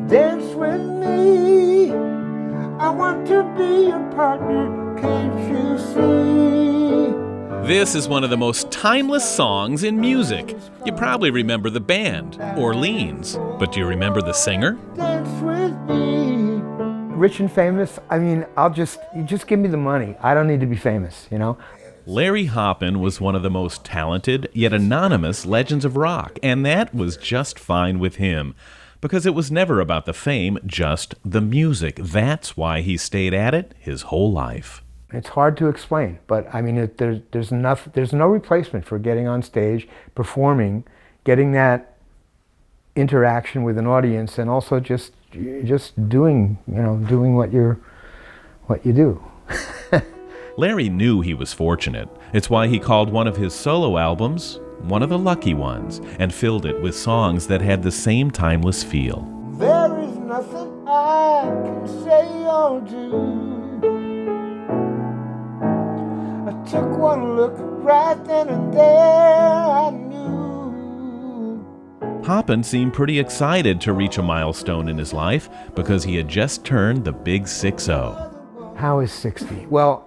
Dance with me, I want to be your partner, can't you see? This is one of the most timeless songs in music. You probably remember the band, Orleans, but do you remember the singer? Dance with me. Rich and famous, I mean, you just give me the money. I don't need to be famous, you know? Larry Hoppen was one of the most talented, yet anonymous legends of rock, and that was just fine with him, because it was never about the fame, just the music. That's why he stayed at it his whole life. It's hard to explain, but I mean, there's no replacement for getting on stage, performing, getting that interaction with an audience, and also just doing what you do. Larry knew he was fortunate. It's why he called one of his solo albums one of the lucky ones, and filled it with songs that had the same timeless feel. There is nothing I can say or do. I took one look right then and there, I knew. Hoppen seemed pretty excited to reach a milestone in his life because he had just turned the big 6-0. How is 60? Well,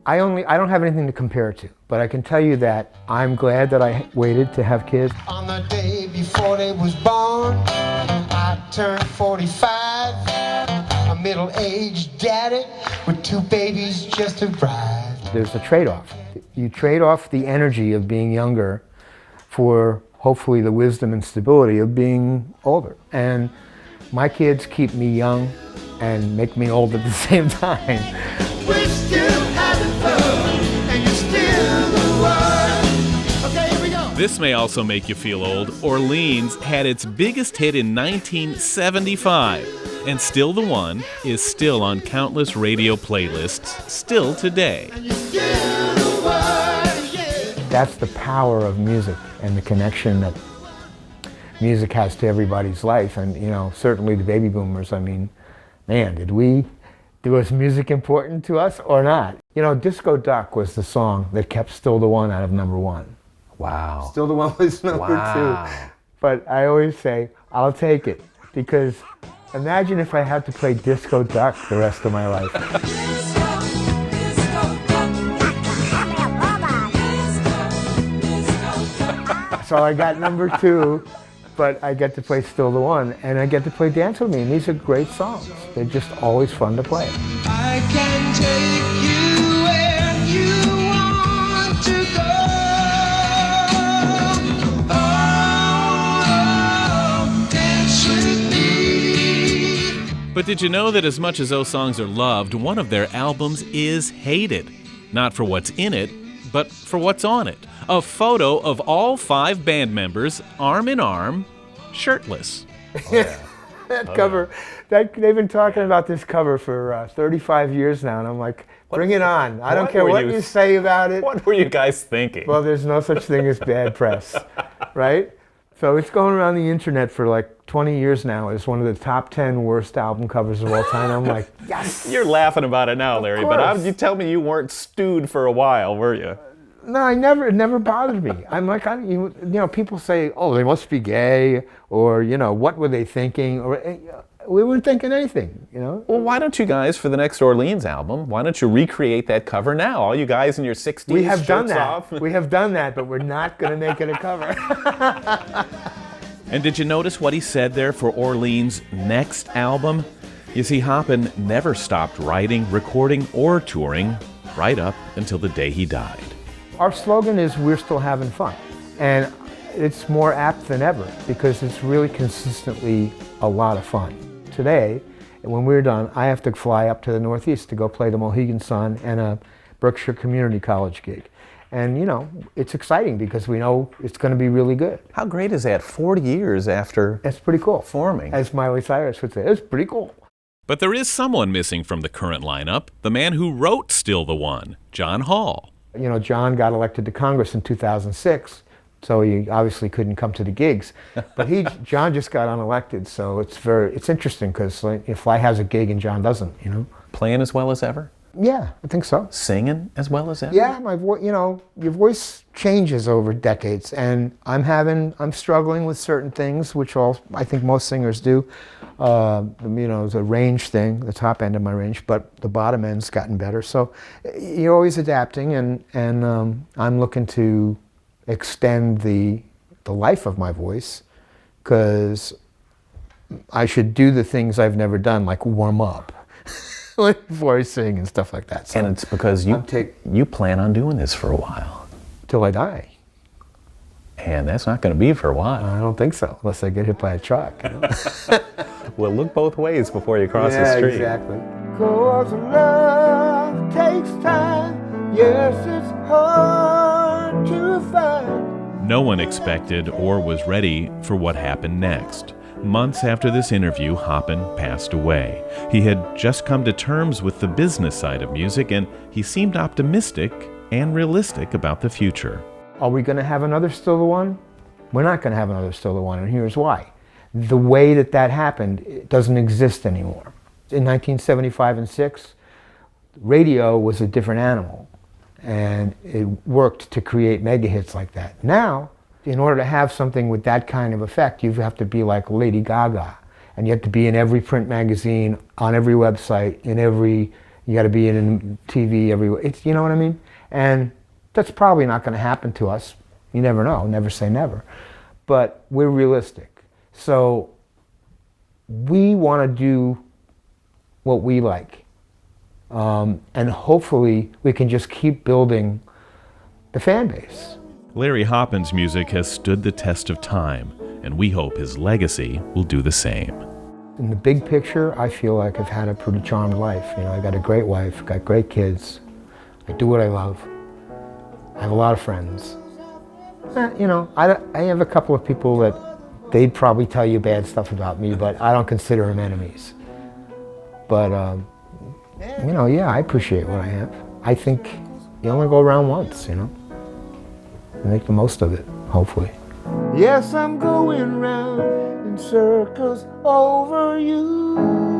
I don't have anything to compare it to, but I can tell you that I'm glad that I waited to have kids. On the day before they was born, I turned 45, a middle-aged daddy with 2 babies just arrived. There's a trade-off. You trade off the energy of being younger for hopefully the wisdom and stability of being older. And my kids keep me young and make me old at the same time. We're still having fun, and you're still the one. Okay, here we go. This may also make you feel old. Orleans had its biggest hit in 1975, and Still the One is still on countless radio playlists, still today. And you're still the one, yeah. That's the power of music and the connection that music has to everybody's life. And, you know, certainly the baby boomers, I mean, man, was music important to us or not? You know, Disco Duck was the song that kept Still the One out of #1. Wow. Still the One was number 2. But I always say, I'll take it, because imagine if I had to play Disco Duck the rest of my life. So I got #2. But I get to play Still the One, and I get to play Dance With Me, and these are great songs. They're just always fun to play. I can take you where you want to go. Oh, dance with me. But did you know that as much as those songs are loved, one of their albums is hated? Not for what's in it, but for what's on it. A photo of all 5 band members, arm in arm, shirtless. Oh, yeah. Cover, they've been talking about this cover for 35 years now, and I'm like, bring it on. I don't care what you say about it. What were you guys thinking? Well, there's no such thing as bad press, right? So it's going around the internet for like 20 years now as one of the top 10 worst album covers of all time. I'm like, yes! You're laughing about it now, Larry, but you tell me you weren't stewed for a while, were you? No, it never bothered me. I'm like, you know, people say, oh, they must be gay, or, you know, what were they thinking? Or we weren't thinking anything, you know? Well, why don't you guys, for the next Orleans album, why don't you recreate that cover now? All you guys in your 60s, we have done that. Off. We have done that, but we're not going to make it a cover. And did you notice what he said there for Orleans' next album? You see, Hoppen never stopped writing, recording, or touring right up until the day he died. Our slogan is, we're still having fun. And it's more apt than ever because it's really consistently a lot of fun. Today, when we're done, I have to fly up to the Northeast to go play the Mohegan Sun and a Berkshire Community College gig. And, you know, it's exciting because we know it's going to be really good. How great is that, 40 years after That's pretty cool. Forming? As Miley Cyrus would say, it's pretty cool. But there is someone missing from the current lineup, the man who wrote Still the One, John Hall. You know, John got elected to Congress in 2006, so he obviously couldn't come to the gigs. But John just got unelected, so it's interesting because Fly has a gig and John doesn't, you know. Playing as well as ever? Yeah, I think so. Singing as well as ever? Yeah, my voice, your voice changes over decades, and I'm struggling with certain things, which I think most singers do. The range thing, the top end of my range, but the bottom end's gotten better. So you're always adapting, and I'm looking to extend the life of my voice, because I should do the things I've never done, like warm up before I sing and stuff like that. So And it's because you plan on doing this for a while. till I die. And that's not going to be for a while. I don't think so, unless I get hit by a truck. Well, look both ways before you cross the street. Exactly. 'Cause love takes time. Yes, it's hard to find. No one expected or was ready for what happened next. Months after this interview, Hoppen passed away. He had just come to terms with the business side of music, and he seemed optimistic and realistic about the future. Are we going to have another Still the One? We're not going to have another Still the One, and here's why. The way that happened, it doesn't exist anymore. In 1975 and 6, radio was a different animal, and it worked to create mega hits like that. Now, in order to have something with that kind of effect, you have to be like Lady Gaga, and you have to be in every print magazine, on every website, you got to be in TV everywhere. You know what I mean? And that's probably not going to happen to us. You never know, never say never. But we're realistic. So we want to do what we like. And hopefully we can just keep building the fan base. Larry Hoppen's music has stood the test of time, and we hope his legacy will do the same. In the big picture, I feel like I've had a pretty charmed life. I got a great wife, got great kids. I do what I love. I have a lot of friends. I have a couple of people that they'd probably tell you bad stuff about me, but I don't consider them enemies. But, yeah, I appreciate what I have. I think you only go around once, Make the most of it, hopefully. Yes, I'm going round in circles over you.